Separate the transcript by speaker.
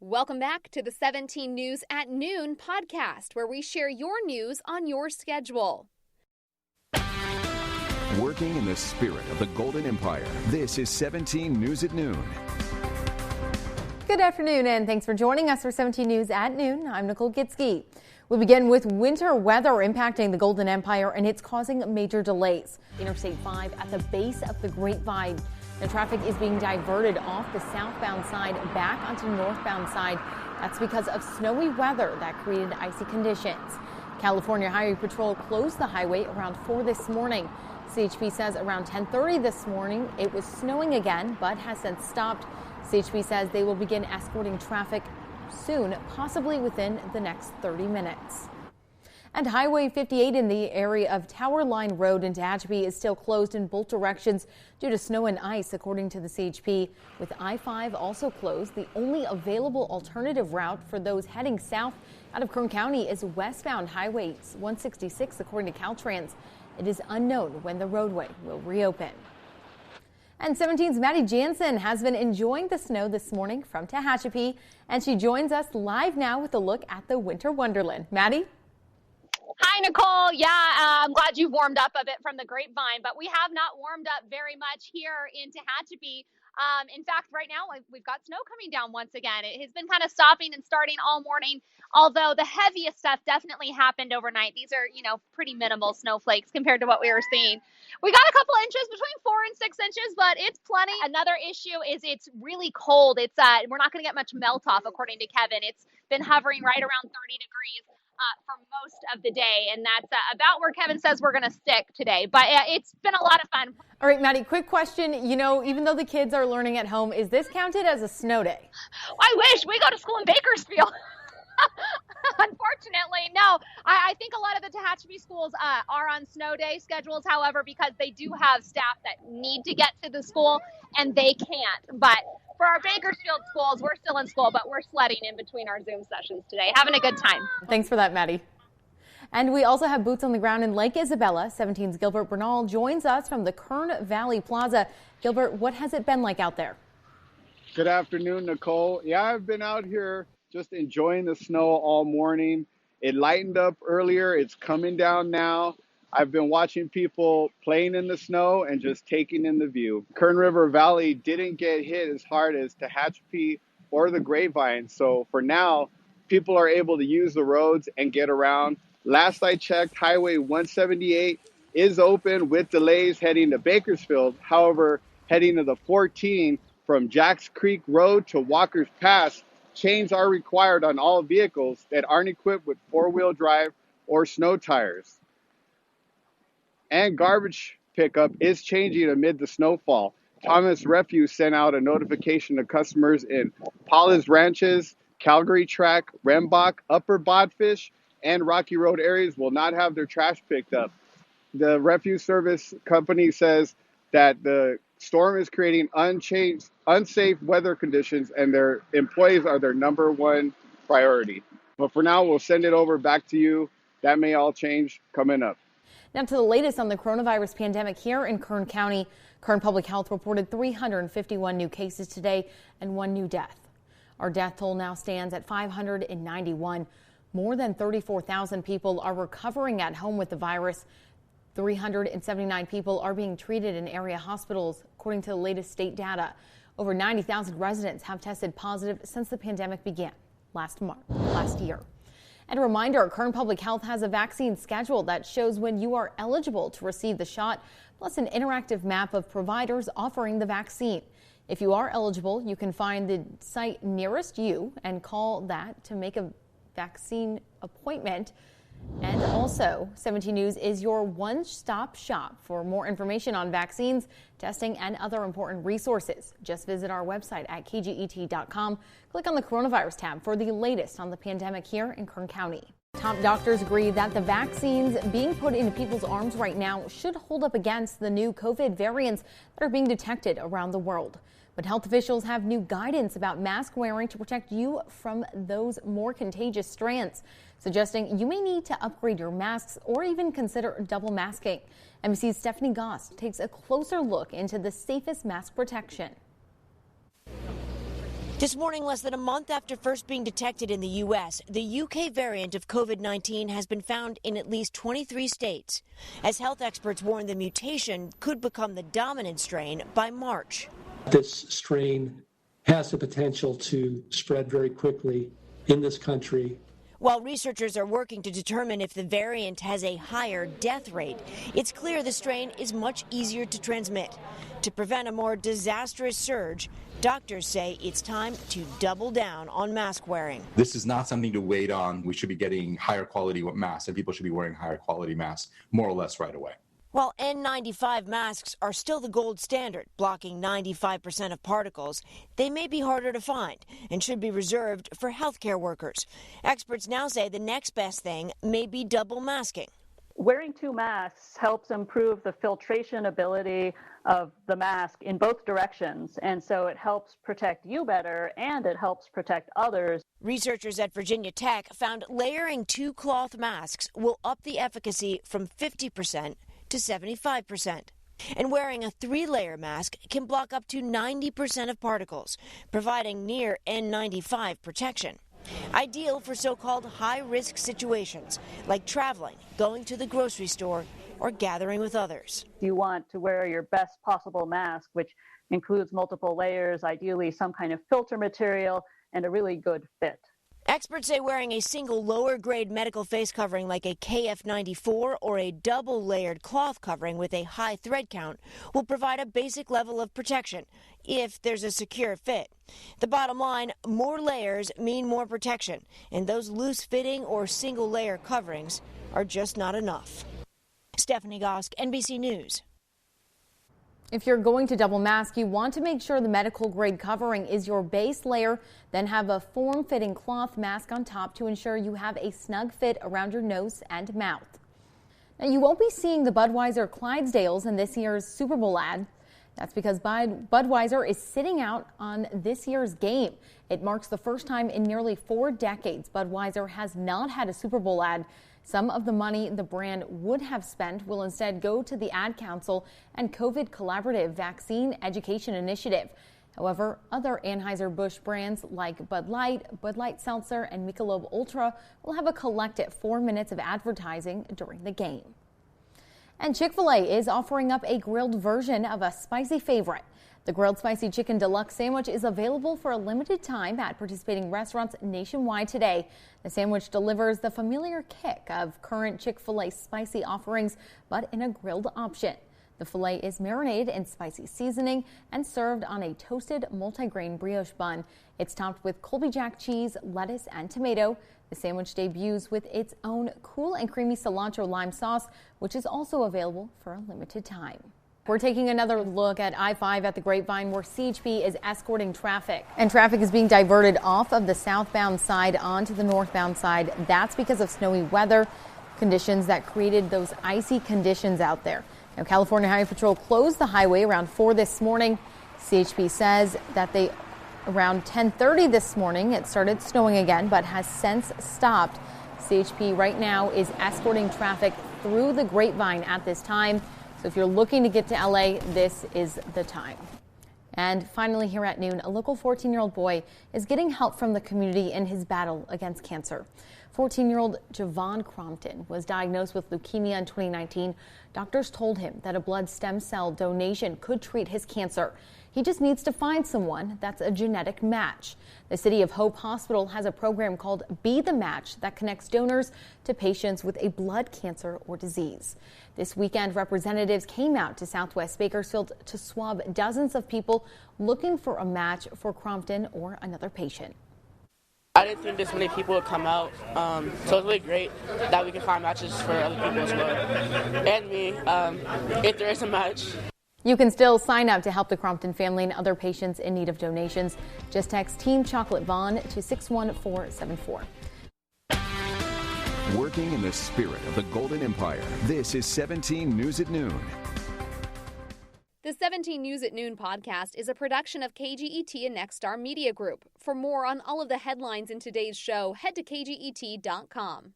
Speaker 1: Welcome back to the 17 News at Noon podcast, where we share your news on your schedule.
Speaker 2: Working in the spirit of the Golden Empire, this is 17 News at Noon.
Speaker 3: Good afternoon, and thanks for joining us for 17 News at Noon. I'm Nicole Gitsky. We begin with winter weather impacting the Golden Empire, and it's causing major delays. Interstate 5 at the base of the Grapevine. The traffic is being diverted off the southbound side back onto the northbound side. That's because of snowy weather that created icy conditions. California Highway Patrol closed the highway around 4 this morning. CHP says around 10:30 this morning it was snowing again, but has since stopped. CHP says they will begin escorting traffic soon, possibly within the next 30 minutes. And Highway 58 in the area of Tower Line Road in Tehachapi is still closed in both directions due to snow and ice, according to the CHP. With I-5 also closed, the only available alternative route for those heading south out of Kern County is westbound Highway 166, according to Caltrans. It is unknown when the roadway will reopen. And 17's Maddie Jansen has been enjoying the snow this morning from Tehachapi, and she joins us live now with a look at the winter wonderland. Maddie?
Speaker 4: Hi, Nicole. Yeah, I'm glad you've warmed up a bit from the Grapevine, but we have not warmed up very much here in Tehachapi. In fact, right now we've got snow coming down once again. It has been kind of stopping and starting all morning, although the heaviest stuff definitely happened overnight. These are, pretty minimal snowflakes compared to what we were seeing. We got a couple inches, between 4 and 6 inches, but it's plenty. Another issue is it's really cold. We're not going to get much melt off, according to Kevin. It's been hovering right around 30 degrees. For most of the day, and that's about where Kevin says we're going to stick today. But it's been a lot of fun.
Speaker 3: All right, Maddie, quick question. Even though the kids are learning at home, is this counted as a snow day?
Speaker 4: I wish. We go to school in Bakersfield. Unfortunately, no. I think a lot of the Tehachapi schools are on snow day schedules, however, because they do have staff that need to get to the school, and they can't. But for our Bakersfield schools, we're still in school, but we're sledding in between our Zoom sessions today, having a good time.
Speaker 3: Thanks for that, Maddie. And we also have boots on the ground in Lake Isabella. 17's Gilbert Bernal joins us from the Kern Valley Plaza. Gilbert, what has it been like out there?
Speaker 5: Good afternoon, Nicole. Yeah, I've been out here just enjoying the snow all morning. It lightened up earlier. It's coming down now. I've been watching people playing in the snow and just taking in the view. Kern River Valley didn't get hit as hard as Tehachapi or the Grapevine. So for now, people are able to use the roads and get around. Last I checked, Highway 178 is open with delays heading to Bakersfield. However, heading to the 14 from Jacks Creek Road to Walker's Pass, chains are required on all vehicles that aren't equipped with four-wheel drive or snow tires. And garbage pickup is changing amid the snowfall. Thomas Refuse sent out a notification to customers in Paula's Ranches, Calgary Track, Rembach, Upper Bodfish, and Rocky Road areas will not have their trash picked up. The refuse service company says that the storm is creating unsafe weather conditions, and their employees are their number one priority. But for now, we'll send it over back to you. That may all change coming up.
Speaker 3: Now to the latest on the coronavirus pandemic here in Kern County. Kern Public Health reported 351 new cases today and 1 new death. Our death toll now stands at 591. More than 34,000 people are recovering at home with the virus. 379 people are being treated in area hospitals, according to the latest state data. Over 90,000 residents have tested positive since the pandemic began last year. And a reminder, Kern Public Health has a vaccine schedule that shows when you are eligible to receive the shot, plus an interactive map of providers offering the vaccine. If you are eligible, you can find the site nearest you and call that to make a vaccine appointment. And also, 17 News is your one-stop shop for more information on vaccines, testing, and other important resources. Just visit our website at kget.com. Click on the coronavirus tab for the latest on the pandemic here in Kern County. Top doctors agree that the vaccines being put into people's arms right now should hold up against the new COVID variants that are being detected around the world. But health officials have new guidance about mask wearing to protect you from those more contagious strands, suggesting you may need to upgrade your masks or even consider double masking. NBC's Stephanie Goss takes a closer look into the safest mask protection.
Speaker 6: This morning, less than a month after first being detected in the U.S., the UK variant of COVID-19 has been found in at least 23 states, as health experts warn the mutation could become the dominant strain by March.
Speaker 7: This strain has the potential to spread very quickly in this country.
Speaker 6: While researchers are working to determine if the variant has a higher death rate, it's clear the strain is much easier to transmit. To prevent a more disastrous surge, doctors say it's time to double down on mask wearing.
Speaker 8: This is not something to wait on. We should be getting higher quality masks, and people should be wearing higher quality masks more or less right away.
Speaker 6: While N95 masks are still the gold standard, blocking 95% of particles, they may be harder to find and should be reserved for healthcare workers. Experts now say the next best thing may be double masking.
Speaker 9: Wearing two masks helps improve the filtration ability of the mask in both directions, and so it helps protect you better and it helps protect others.
Speaker 6: Researchers at Virginia Tech found layering two cloth masks will up the efficacy from 50% to 75%. And wearing a 3-layer mask can block up to 90% of particles, providing near N95 protection. Ideal for so-called high-risk situations, like traveling, going to the grocery store, or gathering with others.
Speaker 9: You want to wear your best possible mask, which includes multiple layers, ideally some kind of filter material, and a really good fit.
Speaker 6: Experts say wearing a single lower-grade medical face covering like a KF94 or a double-layered cloth covering with a high thread count will provide a basic level of protection if there's a secure fit. The bottom line, more layers mean more protection, and those loose-fitting or single-layer coverings are just not enough. Stephanie Gosk, NBC News.
Speaker 3: If you're going to double mask, you want to make sure the medical grade covering is your base layer, then have a form-fitting cloth mask on top to ensure you have a snug fit around your nose and mouth. Now, you won't be seeing the Budweiser Clydesdales in this year's Super Bowl ad. That's because Budweiser is sitting out on this year's game. It marks the first time in nearly 4 decades Budweiser has not had a Super Bowl ad. Some of the money the brand would have spent will instead go to the Ad Council and COVID Collaborative Vaccine Education Initiative. However, other Anheuser-Busch brands like Bud Light Seltzer, and Michelob Ultra will have a collective 4 minutes of advertising during the game. And Chick-fil-A is offering up a grilled version of a spicy favorite. The Grilled Spicy Chicken Deluxe Sandwich is available for a limited time at participating restaurants nationwide today. The sandwich delivers the familiar kick of current Chick-fil-A spicy offerings, but in a grilled option. The filet is marinated in spicy seasoning and served on a toasted multigrain brioche bun. It's topped with Colby Jack cheese, lettuce, and tomato. The sandwich debuts with its own cool and creamy cilantro lime sauce, which is also available for a limited time. We're taking another look at I-5 at the Grapevine, where CHP is escorting traffic. And traffic is being diverted off of the southbound side onto the northbound side. That's because of snowy weather conditions that created those icy conditions out there. Now, California Highway Patrol closed the highway around 4 this morning. CHP says that around 10:30 this morning, it started snowing again, but has since stopped. CHP right now is escorting traffic through the Grapevine at this time. So if you're looking to get to LA, this is the time. And finally, here at noon, a local 14-year-old boy is getting help from the community in his battle against cancer. 14-year-old Javon Crompton was diagnosed with leukemia in 2019. Doctors told him that a blood stem cell donation could treat his cancer. He just needs to find someone that's a genetic match. The City of Hope Hospital has a program called Be the Match that connects donors to patients with a blood cancer or disease. This weekend, representatives came out to Southwest Bakersfield to swab dozens of people looking for a match for Crompton or another patient.
Speaker 10: I didn't think this many people would come out, so it's really great that we can find matches for other people as well. And me, if there is a match.
Speaker 3: You can still sign up to help the Crompton family and other patients in need of donations. Just text Team Chocolate Vaughn to 61474.
Speaker 2: Working in the spirit of the Golden Empire, this is 17 News at Noon.
Speaker 1: The 17 News at Noon podcast is a production of KGET and Nexstar Media Group. For more on all of the headlines in today's show, head to KGET.com.